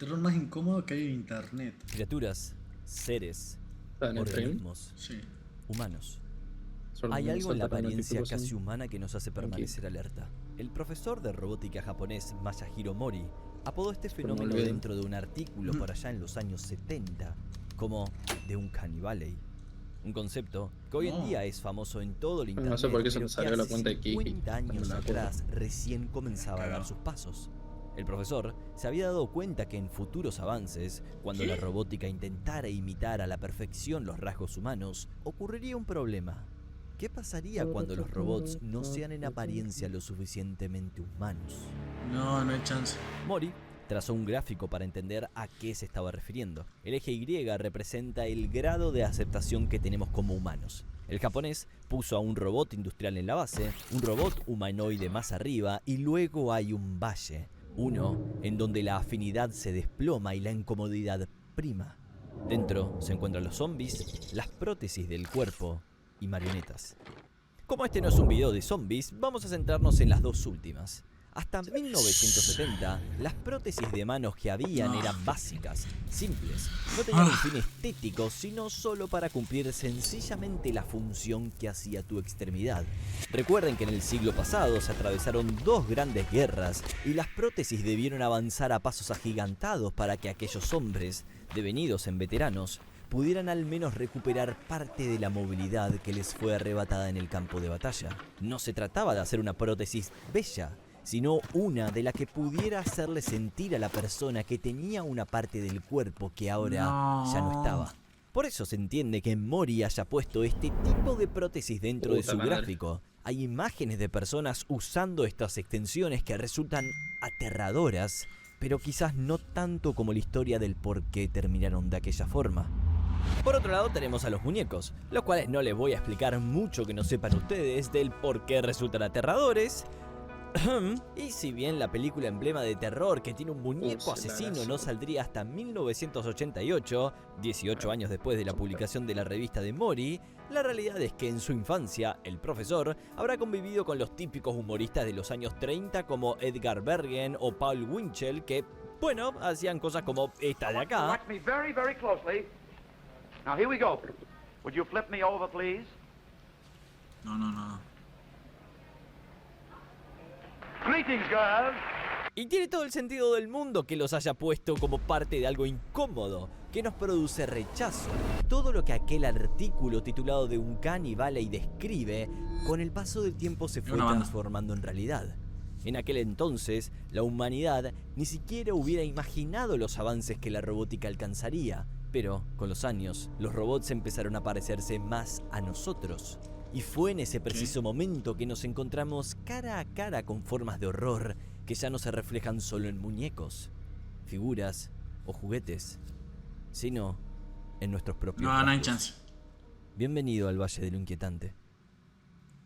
terror más incómodo que hay en internet. Criaturas, seres, ¿Está en el stream? organismos, Sí. humanos. Solo Hay me algo en la salta la apariencia notificación. casi humana que nos hace permanecer alerta. El profesor de robótica japonés Masahiro Mori apodó este fenómeno olvido. dentro de un artículo por allá en los años 70 como de Uncanny Valley. Un concepto que hoy en día es famoso en todo el internet, No sé por qué se pero me que salió la hace cuenta de Kiki 50 años cuando la atrás recién comenzaba a dar sus pasos. El profesor se había dado cuenta que en futuros avances, cuando la robótica intentara imitar a la perfección los rasgos humanos, ocurriría un problema. ¿Qué pasaría cuando los robots no sean en apariencia lo suficientemente humanos? No, no hay chance. Mori trazó un gráfico para entender a qué se estaba refiriendo. El eje Y representa el grado de aceptación que tenemos como humanos. El japonés puso a un robot industrial en la base, un robot humanoide más arriba y luego hay un valle. Uno en donde la afinidad se desploma y la incomodidad prima. Dentro se encuentran los zombies, las prótesis del cuerpo y marionetas. Como este no es un video de zombies, vamos a centrarnos en las dos últimas. Hasta 1970, las prótesis de manos que habían eran básicas, simples. No tenían un fin estético, sino solo para cumplir sencillamente la función que hacía tu extremidad. Recuerden que en el siglo pasado se atravesaron dos grandes guerras y las prótesis debieron avanzar a pasos agigantados para que aquellos hombres, devenidos en veteranos, pudieran al menos recuperar parte de la movilidad que les fue arrebatada en el campo de batalla. No se trataba de hacer una prótesis bella, sino una de la que pudiera hacerle sentir a la persona que tenía una parte del cuerpo que ahora ya no estaba. Por eso se entiende que Mori haya puesto este tipo de prótesis dentro de su gráfico. Hay imágenes de personas usando estas extensiones que resultan aterradoras, pero quizás no tanto como la historia del por qué terminaron de aquella forma. Por otro lado tenemos a los muñecos, los cuales no les voy a explicar mucho que no sepan ustedes del por qué resultan aterradores. Y si bien la película emblema de terror que tiene un muñeco asesino no saldría hasta 1988, 18 años después de la publicación de la revista de Mori, la realidad es que en su infancia, el profesor habrá convivido con los típicos humoristas de los años 30 como Edgar Bergen o Paul Winchell que, bueno, hacían cosas como esta de acá. Watch me very, very closely. Now here we go. Would you flip me over, please? No. Greetings, girls. Y tiene todo el sentido del mundo que los haya puesto como parte de algo incómodo, que nos produce rechazo. Todo lo que aquel artículo titulado de Uncanny Valley describe, con el paso del tiempo se fue transformando en realidad. En aquel entonces, la humanidad ni siquiera hubiera imaginado los avances que la robótica alcanzaría, pero con los años, los robots empezaron a parecerse más a nosotros. Y fue en ese preciso momento que nos encontramos cara a cara con formas de horror que ya no se reflejan solo en muñecos, figuras o juguetes, sino en nuestros propios No hay rasgos. chance. Bienvenido al Valle de lo Inquietante.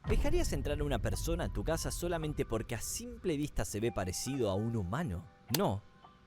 ¿Dejarías entrar a una persona a tu casa solamente porque a simple vista se ve parecido a un humano? No,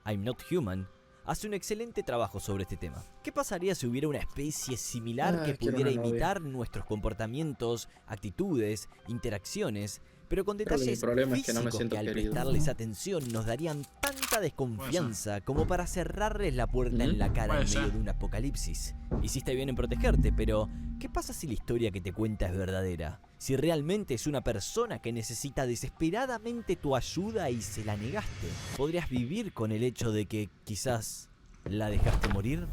I'm Not Human hace un excelente trabajo sobre este tema. ¿Qué pasaría si hubiera una especie similar que pudiera imitar nuestros comportamientos, actitudes, interacciones, pero con detalles físicos que al prestarles atención nos darían tanta desconfianza como para cerrarles la puerta en la cara en medio de un apocalipsis? Hiciste bien en protegerte, pero ¿qué pasa si la historia que te cuenta es verdadera? Si realmente es una persona que necesita desesperadamente tu ayuda y se la negaste, ¿podrías vivir con el hecho de que quizás la dejaste morir?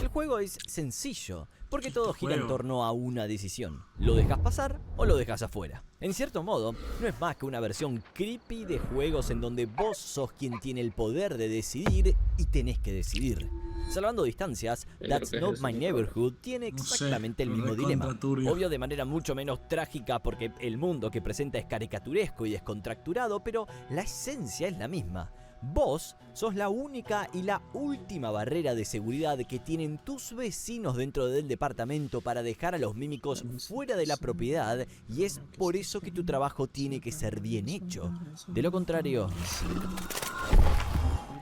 El juego es sencillo, porque todo gira en torno a una decisión. ¿Lo dejas pasar o lo dejas afuera? En cierto modo, no es más que una versión creepy de juegos en donde vos sos quien tiene el poder de decidir y tenés que decidir. Salvando distancias, That's Not My Neighborhood tiene exactamente el mismo dilema. Obvio de manera mucho menos trágica porque el mundo que presenta es caricaturesco y descontracturado, pero la esencia es la misma. Vos sos la única y la última barrera de seguridad que tienen tus vecinos dentro del departamento para dejar a los mímicos fuera de la propiedad, y es por eso que tu trabajo tiene que ser bien hecho. De lo contrario,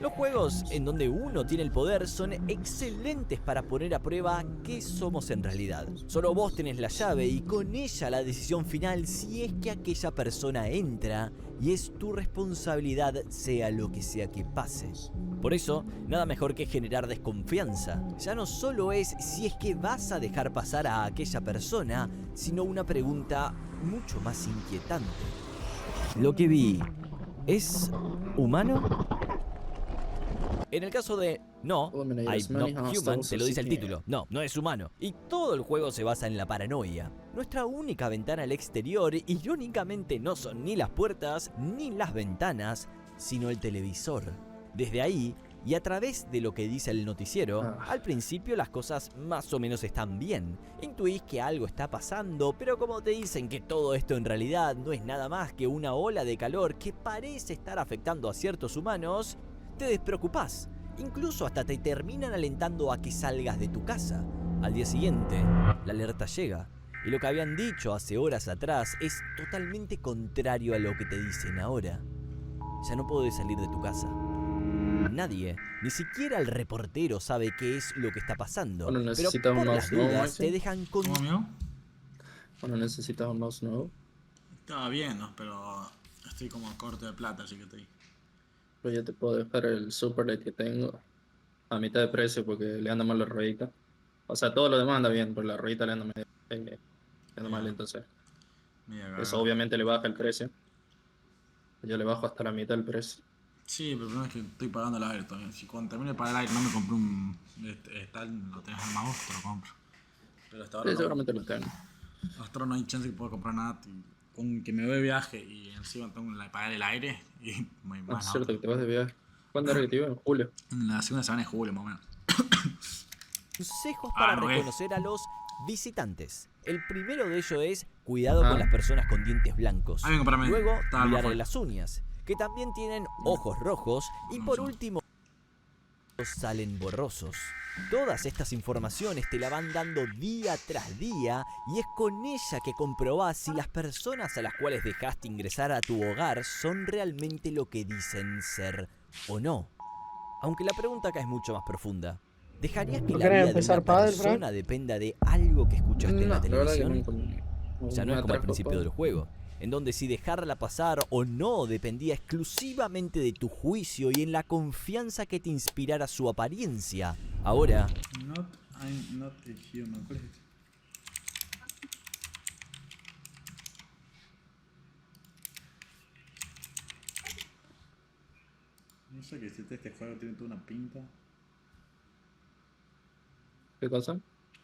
Los juegos en donde uno tiene el poder son excelentes para poner a prueba qué somos en realidad. Solo vos tenés la llave y con ella la decisión final si es que aquella persona entra, y es tu responsabilidad sea lo que sea que pase. Por eso, nada mejor que generar desconfianza. Ya no solo es si es que vas a dejar pasar a aquella persona, sino una pregunta mucho más inquietante. ¿Lo que vi es humano? En el caso de No, I'm not human, te lo dice el título. No, no es humano. Y todo el juego se basa en la paranoia. Nuestra única ventana al exterior, irónicamente, no son ni las puertas ni las ventanas, sino el televisor. Desde ahí, y a través de lo que dice el noticiero, al principio las cosas más o menos están bien. Intuís que algo está pasando, pero como te dicen que todo esto en realidad no es nada más que una ola de calor que parece estar afectando a ciertos humanos, te despreocupás. Incluso hasta te terminan alentando a que salgas de tu casa. Al día siguiente, la alerta llega. Y lo que habían dicho hace horas atrás es totalmente contrario a lo que te dicen ahora. Ya no podés salir de tu casa. Nadie, ni siquiera el reportero, sabe qué es lo que está pasando. Bueno, pero necesitas por un las mouse nuevo, dudas Maxi. te dejan con... ¿Cómo, amigo? Bueno, necesitas un mouse nuevo. Estaba bien, ¿no? Pero estoy como a corte de plata, así que te digo. Pero yo te puedo dejar el Super que tengo a mitad de precio porque le anda mal la ruedita. O sea, todo lo demás anda bien, pero la ruedita le anda, le anda mal, entonces. Mira, Eso obviamente le baja el precio. Yo le bajo hasta la mitad del precio. Sí, pero el problema es que estoy pagando el aire todavía. Si cuando termine de pagar el aire no me compré un... lo tenés al mouse, te lo compro. Pero hasta ahora Sí, no. seguramente lo tengo. Hasta ahora no hay chance que pueda comprar nada. Con que me voy de viaje y encima tengo que pagar el aire y muy Ah, mal. es cierto que te vas de viaje. ¿Cuándo era que te iba? En julio. En la segunda semana de julio, más o menos. Consejos para no es. reconocer a los visitantes. El primero de ellos es cuidado con Ah. las personas con dientes blancos. Ahí vengo para mí. Luego, Estaba mirarle mejor. las uñas, que también tienen ojos rojos. Y por último, salen borrosos. Todas estas informaciones te la van dando día tras día, y es con ella que comprobás si las personas a las cuales dejaste ingresar a tu hogar son realmente lo que dicen ser o no. Aunque la pregunta acá es mucho más profunda. ¿Dejarías que ¿No la querés vida de empezar una padel, persona Frank? dependa de algo que escuchaste en la verdad que televisión? Ya no me es como al atrajo, principio pa. del juego, en donde si dejarla pasar o no dependía exclusivamente de tu juicio y en la confianza que te inspirara su apariencia. Ahora, I'm not a human. ¿Cuál es este? No sé qué este juego tiene toda una pinta. ¿Qué cosa?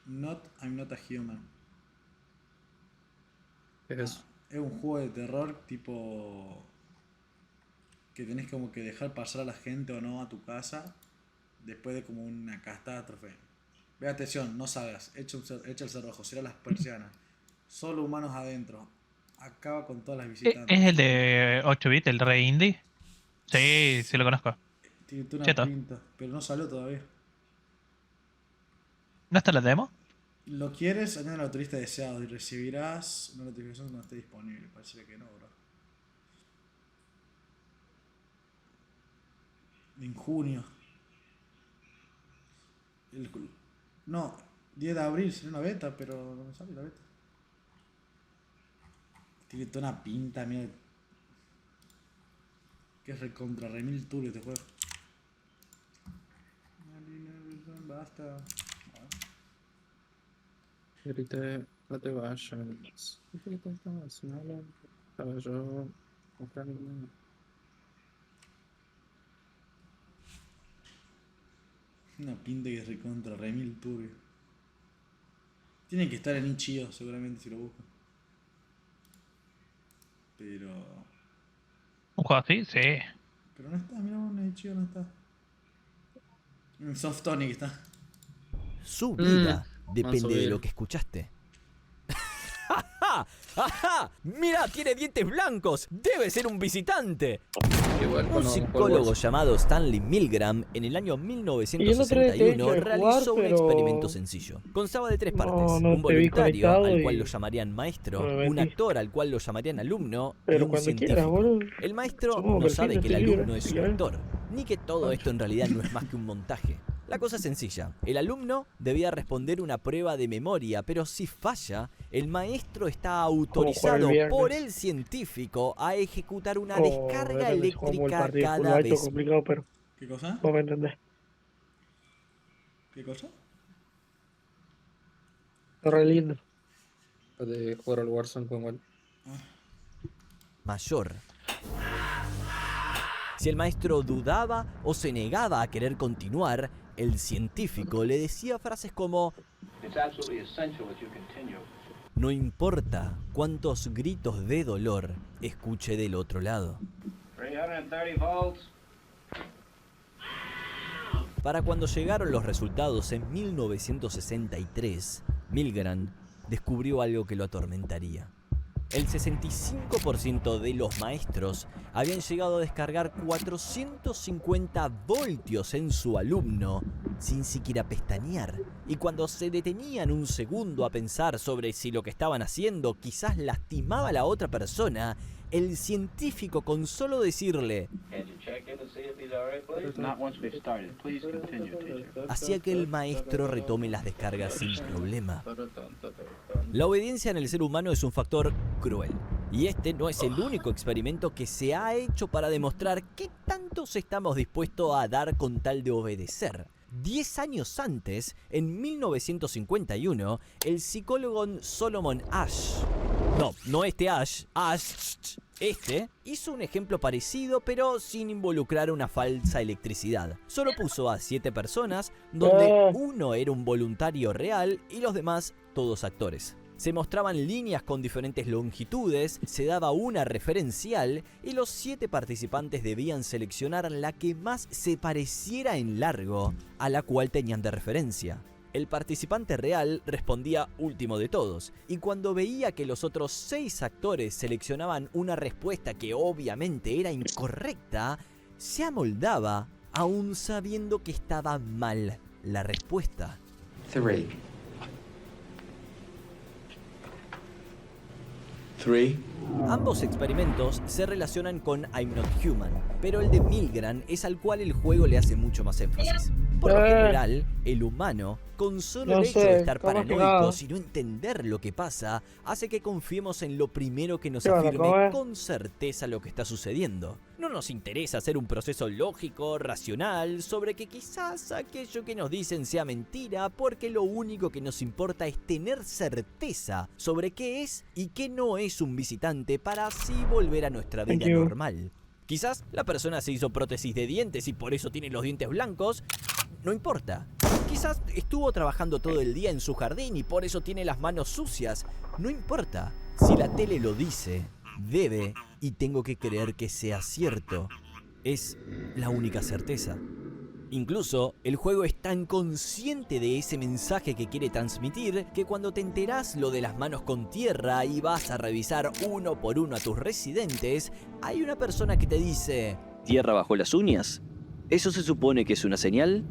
I'm not a human. ¿Qué es eso? Es un juego de terror tipo que tenés como que dejar pasar a la gente o no a tu casa después de como una catástrofe. Ve atención, no salgas, echa el cerrojo, cierra las persianas. Solo humanos adentro. Acaba con todas las visitantes. ¿Es el de 8 bits, el Rey Indie? Sí, sí lo conozco. Tiene toda una Cheto. pinta, pero no salió todavía. ¿No está la demo? Lo quieres, añade a la turista deseado y recibirás una notificación cuando esté disponible. Parece que no, bro. En junio. No, 10 de abril sería una beta, pero no me sale la beta. Tiene toda una pinta, mira. Que es recontra remil turbio este juego. Basta. Ahorita no te vayas. Estaba yo comprando. Una pinta que es recontra remil turbio. Tiene que estar en Itch.io seguramente si lo buscan. Pero ¿Un juego así? Sí. no está, mira, en Itch.io no está. En Softonic está. su vida a depende de subir. lo que escuchaste. ¡Ajá! ¡Ajá! ¡Mira, tiene dientes blancos! ¡Debe ser un visitante! Igual Un con psicólogo llamado Stanley Milgram en el año Y el otro día te he 1961 dicho de realizó jugar, un pero experimento sencillo. Constaba de 3 partes. no Un te vi voluntario, conectado al y cual lo llamarían maestro, no me un metí. actor, al cual lo llamarían alumno, y Pero un cuando científico. quieras, boludo. El maestro Supongo no que sabe el que el fin de alumno es libre, su si querés. actor. ni que todo esto en realidad no es más que un montaje. La cosa es sencilla, el alumno debía responder una prueba de memoria, pero si falla, el maestro está autorizado por el científico a ejecutar una descarga eléctrica cada vez. Complicado, pero ¿Qué cosa? no me entendés. ¿Qué cosa? Está re lindo. De jugar al Warzone con él. Mayor. Si el maestro dudaba o se negaba a querer continuar, el científico le decía frases como: no importa cuántos gritos de dolor escuche del otro lado. 330 volts. Para cuando llegaron los resultados en 1963, Milgram descubrió algo que lo atormentaría. El 65% de los maestros habían llegado a descargar 450 voltios en su alumno sin siquiera pestañear. Y cuando se detenían un segundo a pensar sobre si lo que estaban haciendo quizás lastimaba a la otra persona, el científico, con solo decirle hacía que el maestro retome las descargas sin problema. La obediencia en el ser humano es un factor cruel. Y este no es el único experimento que se ha hecho para demostrar qué tantos estamos dispuestos a dar con tal de obedecer. 10 años antes, en 1951, el psicólogo Solomon Asch, no este Asch, hizo un ejemplo parecido pero sin involucrar una falsa electricidad. Solo puso a 7 personas, donde uno era un voluntario real y los demás todos actores. Se mostraban líneas con diferentes longitudes, se daba una referencial y los 7 participantes debían seleccionar la que más se pareciera en largo a la cual tenían de referencia. El participante real respondía último de todos, y cuando veía que los otros 6 actores seleccionaban una respuesta que obviamente era incorrecta, se amoldaba aún sabiendo que estaba mal la respuesta. 3. Ambos experimentos se relacionan con I'm Not Human, pero el de Milgram es al cual el juego le hace mucho más énfasis. Por lo general, el humano, con solo el hecho de estar paranoicos y no entender lo que pasa, hace que confiemos en lo primero que nos afirme con certeza lo que está sucediendo. No nos interesa hacer un proceso lógico, racional, sobre que quizás aquello que nos dicen sea mentira, porque lo único que nos importa es tener certeza sobre qué es y qué no es un visitante para así volver a nuestra vida normal. Quizás la persona se hizo prótesis de dientes y por eso tiene los dientes blancos. No importa. Quizás estuvo trabajando todo el día en su jardín y por eso tiene las manos sucias. No importa. Si la tele lo dice, debe y tengo que creer que sea cierto. Es la única certeza. Incluso, el juego es tan consciente de ese mensaje que quiere transmitir que cuando te enterás lo de las manos con tierra y vas a revisar uno por uno a tus residentes, hay una persona que te dice: ¿tierra bajo las uñas? ¿Eso se supone que es una señal?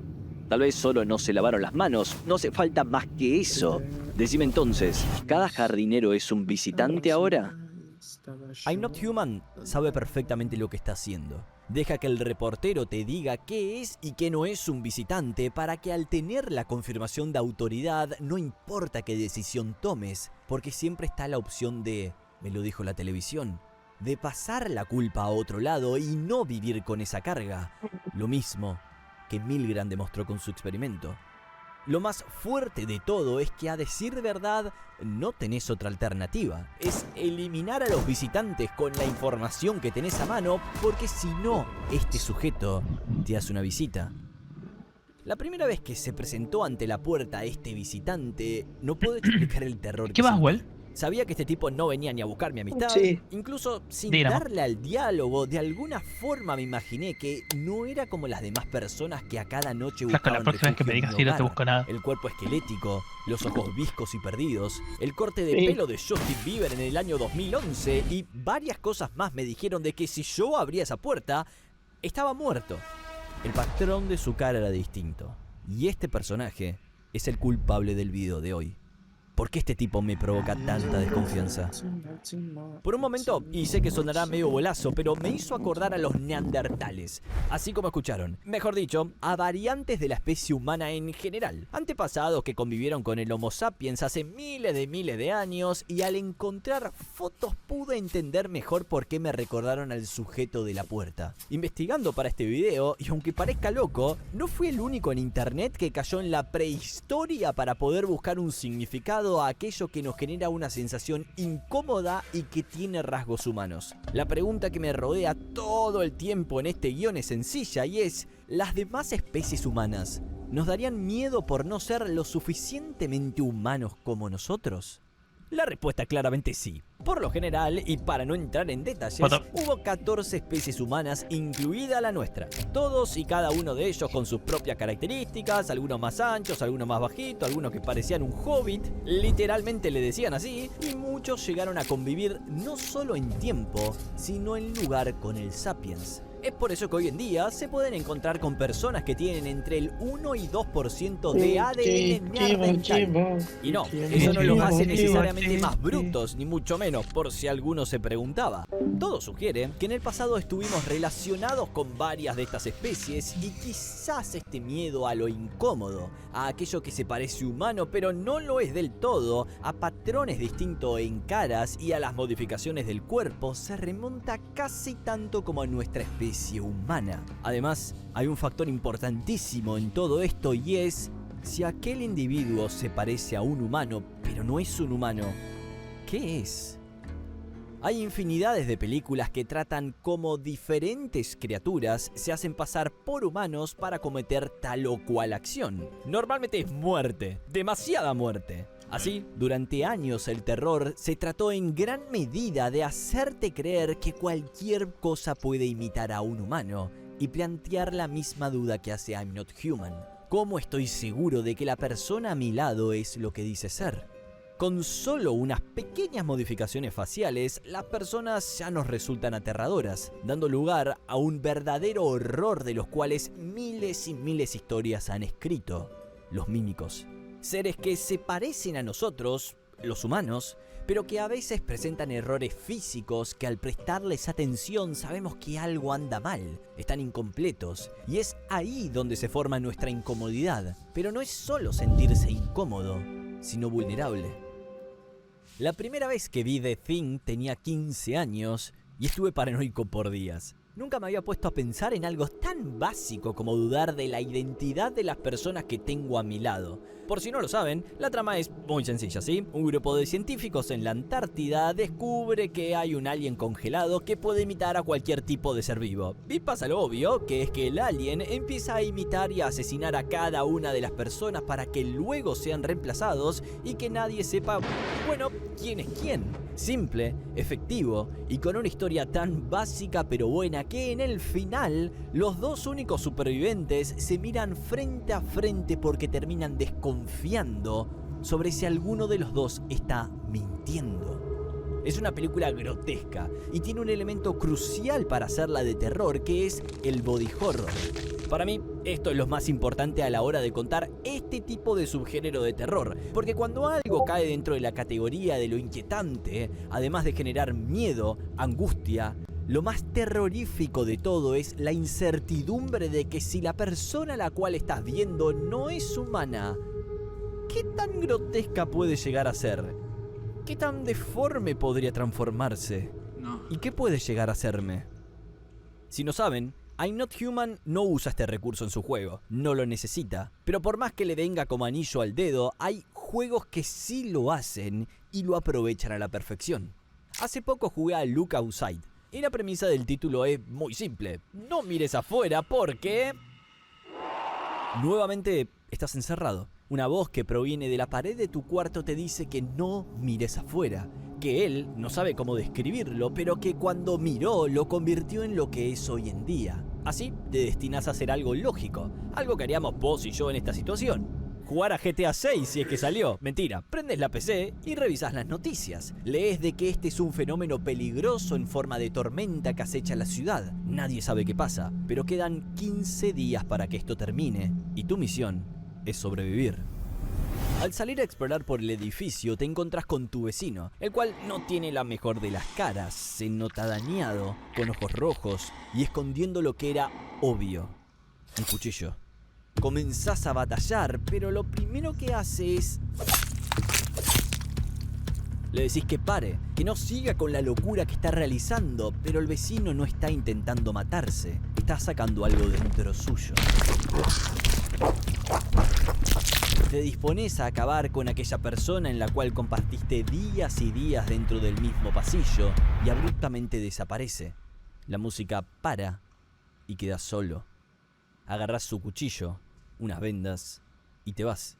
Tal vez solo no se lavaron las manos, no hace falta más que eso. Decime entonces, ¿cada jardinero es un visitante ahora? I'm Not Human sabe perfectamente lo que está haciendo. Deja que el reportero te diga qué es y qué no es un visitante para que al tener la confirmación de autoridad no importa qué decisión tomes, porque siempre está la opción de, me lo dijo la televisión, de pasar la culpa a otro lado y no vivir con esa carga. Lo mismo que Milgram demostró con su experimento. Lo más fuerte de todo es que, a decir verdad, no tenés otra alternativa. Es eliminar a los visitantes con la información que tenés a mano, porque si no, este sujeto te hace una visita. La primera vez que se presentó ante la puerta este visitante, no puedo explicar el terror. ¿Qué más, Well? Sabía que este tipo no venía ni a buscar mi amistad. Sí. Incluso sin Digamos. darle al diálogo, de alguna forma me imaginé que no era como las demás personas que a cada noche Flaco, buscaban la próxima vez que me refugio en digas un sí no te hogar. busco nada. El cuerpo esquelético, los ojos viscos y perdidos, el corte de Sí. pelo de Justin Bieber en el año 2011 y varias cosas más me dijeron de que si yo abría esa puerta, estaba muerto. El patrón de su cara era distinto. Y este personaje es el culpable del video de hoy. ¿Por qué este tipo me provoca tanta desconfianza? Por un momento, y sé que sonará medio bolazo, pero me hizo acordar a los neandertales. Así como escucharon. Mejor dicho, a variantes de la especie humana en general. Antepasados que convivieron con el Homo sapiens hace miles de años, y al encontrar fotos pude entender mejor por qué me recordaron al sujeto de la puerta. Investigando para este video, y aunque parezca loco, no fui el único en internet que cayó en la prehistoria para poder buscar un significado a aquello que nos genera una sensación incómoda y que tiene rasgos humanos. La pregunta que me rodea todo el tiempo en este guión es sencilla y es: ¿las demás especies humanas nos darían miedo por no ser lo suficientemente humanos como nosotros? La respuesta claramente sí. Por lo general, y para no entrar en detalles, hubo 14 especies humanas, incluida la nuestra. Todos y cada uno de ellos con sus propias características, algunos más anchos, algunos más bajitos, algunos que parecían un hobbit, literalmente le decían así, y muchos llegaron a convivir no solo en tiempo, sino en lugar con el Sapiens. Es por eso que hoy en día se pueden encontrar con personas que tienen entre el 1 y 2% de ADN neandertal. Y no, eso no los hace necesariamente más brutos, ni mucho menos, por si alguno se preguntaba. Todo sugiere que en el pasado estuvimos relacionados con varias de estas especies y quizás este miedo a lo incómodo, a aquello que se parece humano pero no lo es del todo, a patrones distintos en caras y a las modificaciones del cuerpo, se remonta casi tanto como a nuestra especie humana. Además, hay un factor importantísimo en todo esto y es: si aquel individuo se parece a un humano pero no es un humano, ¿qué es? Hay infinidades de películas que tratan cómo diferentes criaturas se hacen pasar por humanos para cometer tal o cual acción. Normalmente es muerte, demasiada muerte. Así, durante años el terror se trató en gran medida de hacerte creer que cualquier cosa puede imitar a un humano y plantear la misma duda que hace I'm Not Human. ¿Cómo estoy seguro de que la persona a mi lado es lo que dice ser? Con solo unas pequeñas modificaciones faciales, las personas ya nos resultan aterradoras, dando lugar a un verdadero horror de los cuales miles y miles de historias han escrito: los mímicos. Seres que se parecen a nosotros, los humanos, pero que a veces presentan errores físicos que al prestarles atención sabemos que algo anda mal, están incompletos, y es ahí donde se forma nuestra incomodidad. Pero no es solo sentirse incómodo, sino vulnerable. La primera vez que vi The Thing tenía 15 años y estuve paranoico por días. Nunca me había puesto a pensar en algo tan básico como dudar de la identidad de las personas que tengo a mi lado. Por si no lo saben, la trama es muy sencilla, ¿sí? Un grupo de científicos en la Antártida descubre que hay un alien congelado que puede imitar a cualquier tipo de ser vivo. Y pasa lo obvio, que es que el alien empieza a imitar y a asesinar a cada una de las personas para que luego sean reemplazados y que nadie sepa, bueno, quién es quién. Simple, efectivo y con una historia tan básica pero buena que en el final los dos únicos supervivientes se miran frente a frente porque terminan desconfiando sobre si alguno de los dos está mintiendo. Es una película grotesca y tiene un elemento crucial para hacerla de terror, que es el body horror. Para mí, esto es lo más importante a la hora de contar este tipo de subgénero de terror, porque cuando algo cae dentro de la categoría de lo inquietante, además de generar miedo, angustia, lo más terrorífico de todo es la incertidumbre de que si la persona a la cual estás viendo no es humana, ¿qué tan grotesca puede llegar a ser? ¿Qué tan deforme podría transformarse? No. ¿Y qué puede llegar a hacerme? Si no saben, I'm Not Human no usa este recurso en su juego, no lo necesita. Pero por más que le venga como anillo al dedo, hay juegos que sí lo hacen y lo aprovechan a la perfección. Hace poco jugué a Look Outside, y la premisa del título es muy simple: no mires afuera porque... nuevamente estás encerrado. Una voz que proviene de la pared de tu cuarto te dice que no mires afuera, que él no sabe cómo describirlo, pero que cuando miró lo convirtió en lo que es hoy en día. Así te destinas a hacer algo lógico, algo que haríamos vos y yo en esta situación. Jugar a GTA 6 si es que salió. Mentira, prendes la PC y revisas las noticias. Lees de que este es un fenómeno peligroso en forma de tormenta que acecha la ciudad. Nadie sabe qué pasa, pero quedan 15 días para que esto termine y tu misión es sobrevivir. Al salir a explorar por el edificio te encontrás con tu vecino, el cual no tiene la mejor de las caras, se nota dañado, con ojos rojos y escondiendo lo que era obvio, un cuchillo. Comenzás a batallar, pero lo primero que hace es... Le decís que pare, que no siga con la locura que está realizando, pero el vecino no está intentando matarse, está sacando algo dentro suyo. Te dispones a acabar con aquella persona en la cual compartiste días y días dentro del mismo pasillo y abruptamente desaparece. La música para y quedas solo. Agarrás su cuchillo, unas vendas y te vas.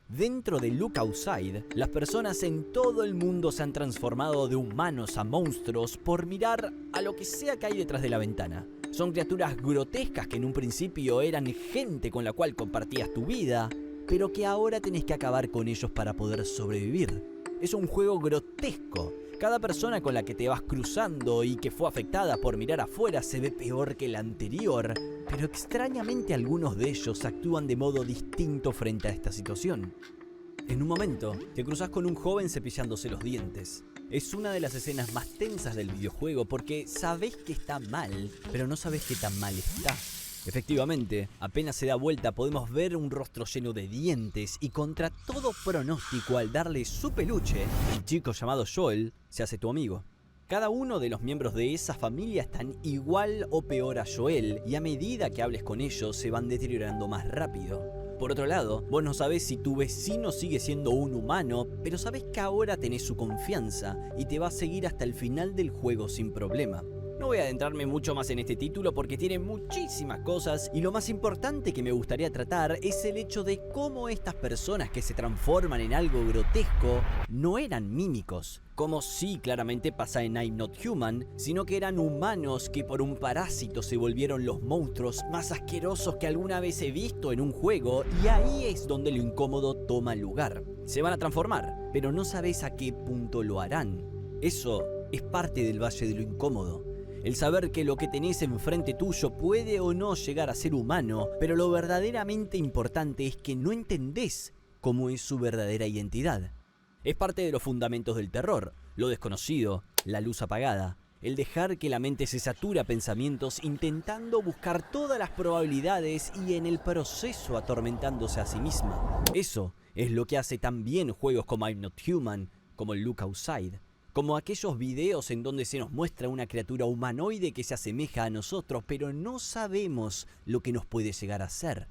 Dentro de Look Outside, las personas en todo el mundo se han transformado de humanos a monstruos por mirar a lo que sea que hay detrás de la ventana. Son criaturas grotescas que en un principio eran gente con la cual compartías tu vida, pero que ahora tenés que acabar con ellos para poder sobrevivir. Es un juego grotesco. Cada persona con la que te vas cruzando y que fue afectada por mirar afuera se ve peor que la anterior, pero extrañamente algunos de ellos actúan de modo distinto frente a esta situación. En un momento, te cruzas con un joven cepillándose los dientes. Es una de las escenas más tensas del videojuego porque sabés que está mal, pero no sabés qué tan mal está. Efectivamente, apenas se da vuelta podemos ver un rostro lleno de dientes y contra todo pronóstico al darle su peluche, el chico llamado Joel se hace tu amigo. Cada uno de los miembros de esa familia están igual o peor a Joel y a medida que hables con ellos se van deteriorando más rápido. Por otro lado, vos no sabés si tu vecino sigue siendo un humano, pero sabés que ahora tenés su confianza y te va a seguir hasta el final del juego sin problema. No voy a adentrarme mucho más en este título porque tiene muchísimas cosas y lo más importante que me gustaría tratar es el hecho de cómo estas personas que se transforman en algo grotesco no eran mímicos, como sí claramente pasa en I'm Not Human, sino que eran humanos que por un parásito se volvieron los monstruos más asquerosos que alguna vez he visto en un juego y ahí es donde lo incómodo toma lugar. Se van a transformar, pero no sabes a qué punto lo harán. Eso es parte del Valle de lo Incómodo. El saber que lo que tenés enfrente tuyo puede o no llegar a ser humano, pero lo verdaderamente importante es que no entendés cómo es su verdadera identidad. Es parte de los fundamentos del terror, lo desconocido, la luz apagada, el dejar que la mente se satura a pensamientos intentando buscar todas las probabilidades y en el proceso atormentándose a sí misma. Eso es lo que hace tan bien juegos como I'm Not Human, como el Look Outside. Como aquellos videos en donde se nos muestra una criatura humanoide que se asemeja a nosotros, pero no sabemos lo que nos puede llegar a ser.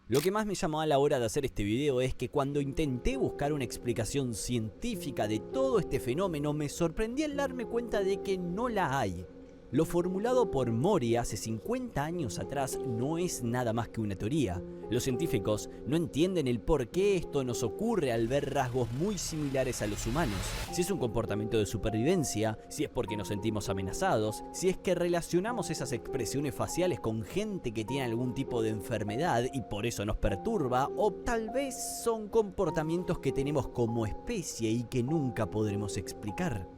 Lo que más me llamó a la hora de hacer este video es que cuando intenté buscar una explicación científica de todo este fenómeno, me sorprendí al darme cuenta de que no la hay. Lo formulado por Mori hace 50 años atrás no es nada más que una teoría. Los científicos no entienden el por qué esto nos ocurre al ver rasgos muy similares a los humanos. Si es un comportamiento de supervivencia, si es porque nos sentimos amenazados, si es que relacionamos esas expresiones faciales con gente que tiene algún tipo de enfermedad y por eso nos perturba, o tal vez son comportamientos que tenemos como especie y que nunca podremos explicar.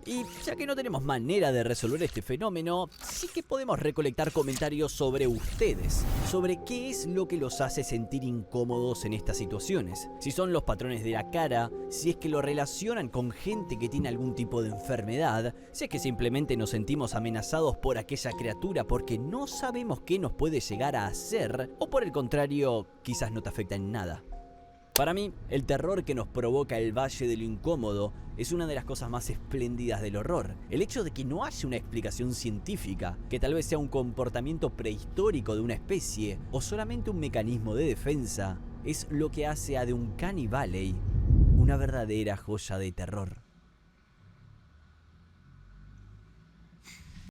Y ya que no tenemos manera de resolver este fenómeno, sí que podemos recolectar comentarios sobre ustedes, sobre qué es lo que los hace sentir incómodos en estas situaciones. Si son los patrones de la cara, si es que lo relacionan con gente que tiene algún tipo de enfermedad, si es que simplemente nos sentimos amenazados por aquella criatura porque no sabemos qué nos puede llegar a hacer, o por el contrario, quizás no te afecta en nada. Para mí, el terror que nos provoca el Valle de lo Incómodo es una de las cosas más espléndidas del horror. El hecho de que no haya una explicación científica, que tal vez sea un comportamiento prehistórico de una especie o solamente un mecanismo de defensa, es lo que hace a The Uncanny Valley una verdadera joya de terror.